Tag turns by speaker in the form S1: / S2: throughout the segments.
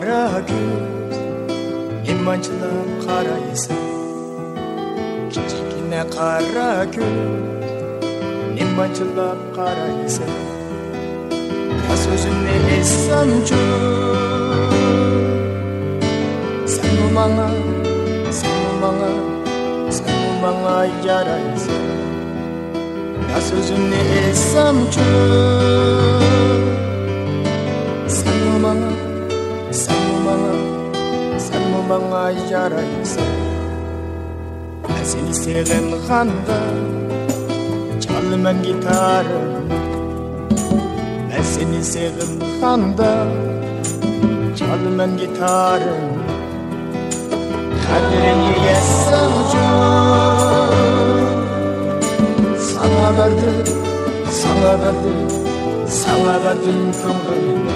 S1: kara göz İmancılık karaysa Küçükine kara göz İmancılık karaysa Ya sözünle essamcı Sen mi bana, sen mi bana Sen mi bana yaraysa Ya sözünle essamcı Sen mi bana, sen mi bana Sen mi bana yaraysa Ben seni sevgen kanda Çalman gitarım Ben seni sevdim kanda Çalman gitarım Kaderini yessamcı Sana verdim, sana verdim Sana verdim kömrümü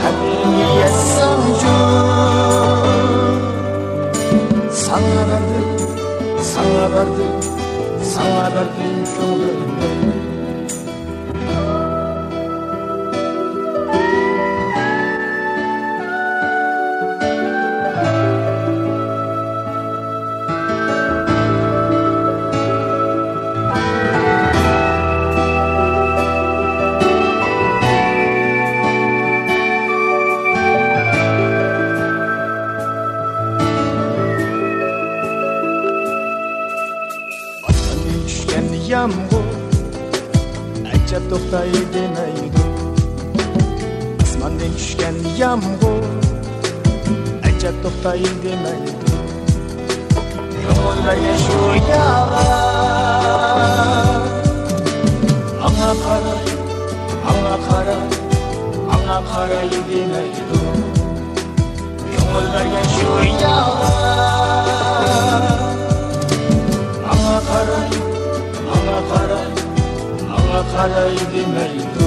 S1: Kaderini yessamcı Sana verdim, sana verdim Sana verdim kömrümü Yağmur Acep toktay demeydi Asmandan düşken yağmur Acep toktay demeydi Yollarga şu yağlar Ana kara, ana kara Ana kara demeydi Yollarga şu yağlar Ana kara Ana kara demeydi